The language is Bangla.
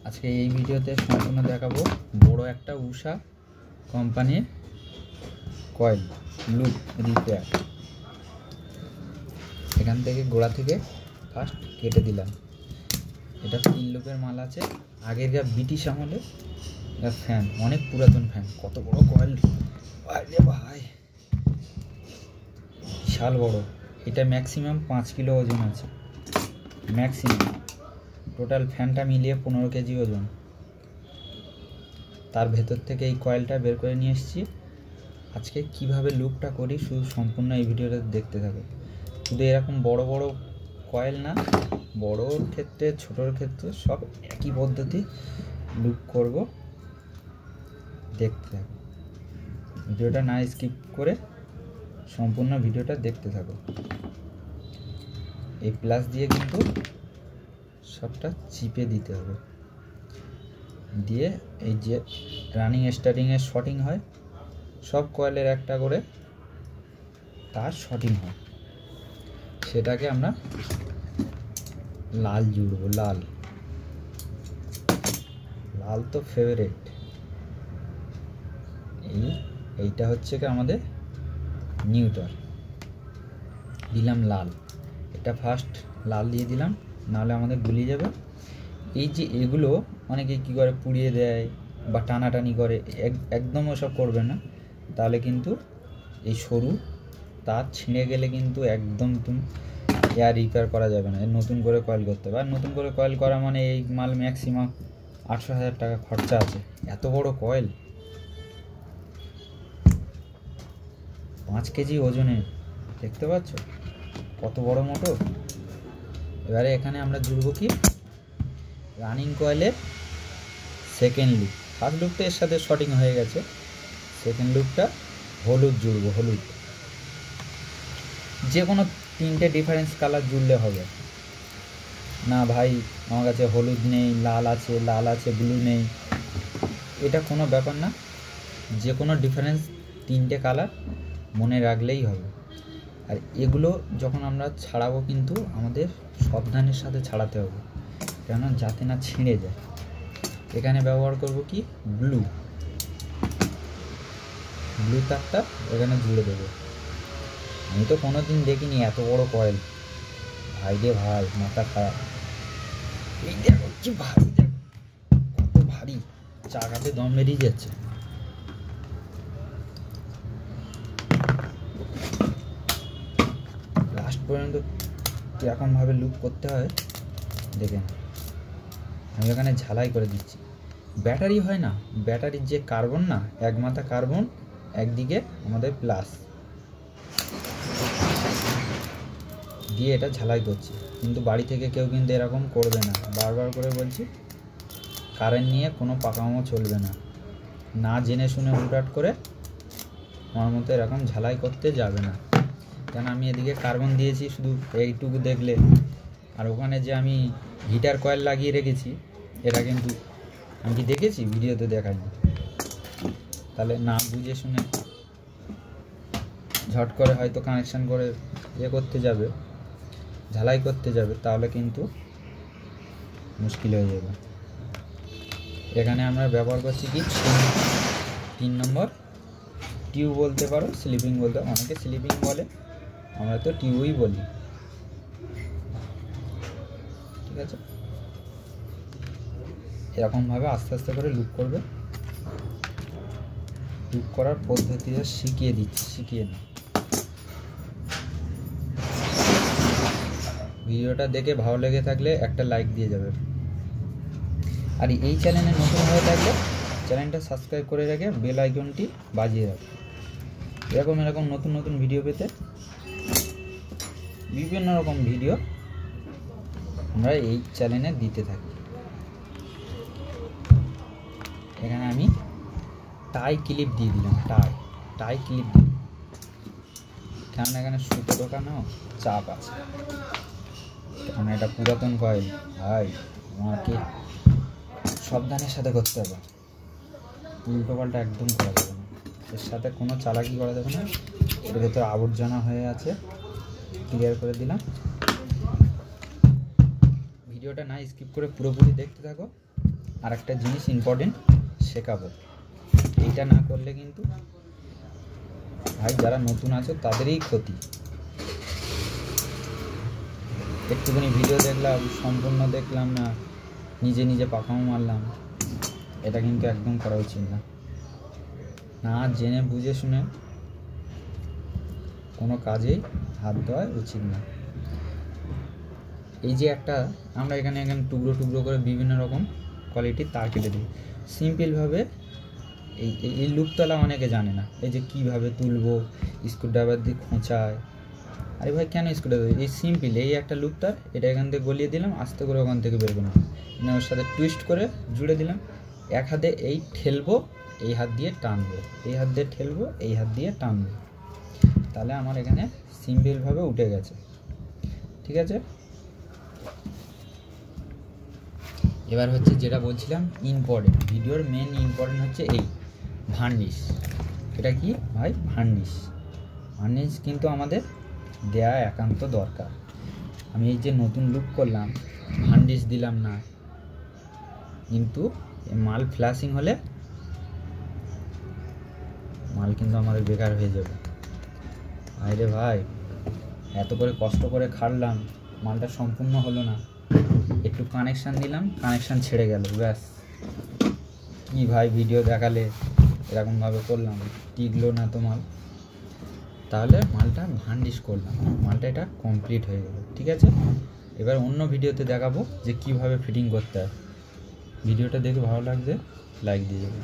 আজকে এই ভিডিওতে সম্পূর্ণ দেখাবো বড় একটা উষা কোম্পানির কয়েল লুপ রিপেয়ার। এখান থেকে গোড়া থেকে ফার্স্ট কেটে দিলাম। এটা 3 লুপের মাল আছে। আগেরকার ব্রিটিশ আমলে ফ্যান, অনেক পুরাতন ফ্যান। কত বড় কয়েল আরে ভাই, বিশাল বড়। এটা ম্যাক্সিমাম 5 কিলো ওজন আছে, ম্যাক্সিমাম। টোটাল ফ্যানটা মিলিয়ে 15 কেজি ওজন। তার ভেতর থেকে এই কয়েলটা বের করে নিয়ে এসেছি। আজকে কিভাবে লুপটা করি শুধু সম্পূর্ণ এই ভিডিওটা দেখতে থাকো। শুধু এরকম বড় বড় কয়েল না, বড়োর ক্ষেত্রে ছোটোর ক্ষেত্রে সব একই পদ্ধতি লুপ করব, দেখতে থাকো। ভিডিওটা না স্কিপ করে সম্পূর্ণ ভিডিওটা দেখতে থাকো। এই প্লাস দিয়ে কিন্তু সবটা চিপে দিতে হবে, দিয়ে এই যে রানিং স্টার্টিংয়ের শর্টিং হয়, সব কয়েলের একটা করে তার শর্টিং হয়, সেটাকে আমরা লাল জুড়বো। লাল লাল তো ফেভারিট। এইটা হচ্ছে কি আমাদের নিউটার। দিলাম লাল, এটা ফার্স্ট লাল দিয়ে দিলাম, নাহলে আমাদের গুলিয়ে যাবে। এই যে এগুলো অনেকে কী করে, পুড়িয়ে দেয় বা টানাটানি করে, একদম ওসব করবে না। তাহলে কিন্তু এই সরু তার ছিঁড়ে গেলে কিন্তু একদম তুমি এয়ার রিপেয়ার করা যাবে না। নতুন করে কয়েল করতে হবে। আর নতুন করে কয়েল করা মানে এই মাল ম্যাক্সিমাম 800,000 টাকা খরচা আছে। এত বড় কয়েল 5 কেজি ওজনে, দেখতে পাচ্ছ কত বড় মোটর। এবারে এখানে আমরা জুড়ব কি, রানিং কয়েলের সেকেন্ড লুপ। ফার্স্ট লুপটা এর সাথে শর্টিং হয়ে গেছে, সেকেন্ড লুপটা হলুদ জুড়ব। হলুদ যে কোনো 3টে ডিফারেন্স কালার জুড়লে হবে না। ভাই আমার কাছে হলুদ নেই, লাল আছে, ব্লু নেই, এটা কোনো ব্যাপার না। যে কোনো ডিফারেন্স 3টে কালার মনে রাখলেই হবে। আর এগুলো যখন আমরা ছাড়াবো কিন্তু আমাদের সাবধানের সাথে ছাড়াতে হবে, কেন যাতে না ছিঁড়ে যায়। এখানে ব্যবহার করব কি, ব্লু তারটা এখানে জুড়ে দেবো। আমি তো কোনোদিন দেখিনি এত বড় কয়েল। ভাই রে ভাই, মাথা খারাপ। এই দেখো কি ভারী, দেখো কত ভারী, চাকাতে দম বেরিয়ে যাচ্ছে। লাস্ট পর্যন্ত কীরকমভাবে লুপ করতে হয় দেখেন। আমি এখানে ঝালাই করে দিচ্ছি। ব্যাটারি হয় না, ব্যাটারির যে কার্বন না, এক মাথা কার্বন, একদিকে আমাদের প্লাস দিয়ে এটা ঝালাই করছি। কিন্তু বাড়ি থেকে কেউ কিন্তু এরকম করবে না, বারবার করে বলছি। কারেন্ট নিয়ে কোনো পাকামো চলবে না, না জেনে শুনে হুটহাট করে আমার মতো এরকম ঝালাই করতে যাবে না। কেন আমি এদিকে কার্বন দিয়েছি শুধু এইটুকু দেখলে, আর ওখানে যে আমি হিটার কয়েল লাগিয়ে রেখেছি, এটা কিন্তু আমি কি দেখেছি, ভিডিওতে দেখাইনি। তাহলে না বুঝে শুনে ঝট করে হয়তো কানেকশান করে করতে যাবে, ঝালাই করতে যাবে, তাহলে কিন্তু মুশকিল হয়ে যাবে। এখানে আমরা ব্যবহার করছি কি 3 নম্বর টিউব বলতে পারো, স্লিপিং বলতে পারো। অনেকে স্লিপিং বলে, আমরা তো টিউবই বলি, ঠিক আছে। এরকমভাবে আস্তে আস্তে করে লুপ করবে। লুপ করার পদ্ধতিটা শিখিয়ে দিচ্ছি, শিখিয়ে নিই। ভিডিওটা দেখে ভালো লেগে থাকলে একটা লাইক দিয়ে যাবে। আর এই চ্যানেলে নতুন হয়ে থাকলে চ্যানেলটা সাবস্ক্রাইব করে রেখে বেল আইকনটি বাজিয়ে রাখবে। এরকম নতুন ভিডিও পেতে, বিভিন্ন রকম ভিডিও আমরা এই চ্যানেলে দিতে থাকি। এখানে আমি টাই ক্লিপ দিয়ে দিলাম, টাই ক্লিপ দিই, কারণ এখানে সুতো ঢোকানো চাপ আছে। কারণ এটা পুরাতন কয়েল ভাই, আমাকে সাবধানের সাথে করতে হবে। উল্টো পাল্টা একদম করা যাবে না, এর সাথে কোনো চালাকি করা যাবে না। এর ভেতরে আবর্জনা হয়ে আছে, ক্লিয়ার করে দিলাম। ভিডিওটা না স্কিপ করে পুরোপুরি দেখতে থাকো, আর একটা জিনিস ইম্পর্টেন্ট শেখাবো, এইটা না করলে কিন্তু ভাই যারা নতুন আছো তাদেরই ক্ষতি। একটুখানি ভিডিও দেখলাম, সম্পূর্ণ দেখলাম না, নিজে নিজে পাকামো মারলাম, এটা কিন্তু একদম করা উচিত না। না জেনে বুঝে শুনে কোনো কাজেই হাত দেওয়া উচিত না। এই যে একটা আমরা এখানে টুকরো টুকরো করে বিভিন্ন রকম কোয়ালিটির তার কেটে দিই সিম্পলভাবে। এই লুপতলা অনেকে জানে না, এই যে কীভাবে তুলবো, স্ক্রুড্রাইভার দিয়ে খোঁচায়। আরে ভাই কেন স্ক্রুড্রাইভার, এই সিম্পল, এই একটা লুপ তার, এটা এখান থেকে গলিয়ে দিলাম, আস্তে করে ওখান থেকে বের করে নিলাম, ওর সাথে টুইস্ট করে জুড়ে দিলাম। এক হাতে এই ঠেলবো, এই হাত দিয়ে টানবো, এই হাত দিয়ে ঠেলবো, এই হাত দিয়ে টানবো, তাহলে আমার এখানে সিম্পলভাবে উঠে গেছে। ঠিক আছে, এবার হচ্ছে যেটা বলছিলাম ইম্পর্টেন্ট, ভিডিওর মেন ইম্পর্টেন্ট হচ্ছে এই ভার্নিশ। এটা কি ভাই? ভার্নিশ। ভার্নিশ কিন্তু আমাদের দেয়া একান্ত দরকার। আমি এই যে নতুন লুক করলাম, ভার্নিশ দিলাম না, কিন্তু মাল ফ্ল্যাশিং হলে মাল কিন্তু আমাদের বেকার হয়ে যাবে। আরে ভাই এত করে কষ্ট করে খাটলাম, মালটা সম্পূর্ণ হলো না, একটু কানেকশান দিলাম, কানেকশান ছেড়ে গেল, ব্যাস। কি ভাই ভিডিও দেখালে, এরকমভাবে করলাম, টিকলো না তো মাল, তাহলে মালটা ভার্নিশ করলাম, মালটা এটা কমপ্লিট হয়ে গেল। ঠিক আছে, এবার অন্য ভিডিওতে দেখাবো যে কিভাবে ফিটিং করতে হয়। ভিডিওটা দেখে ভালো লাগছে লাইক দিয়ে যাবে।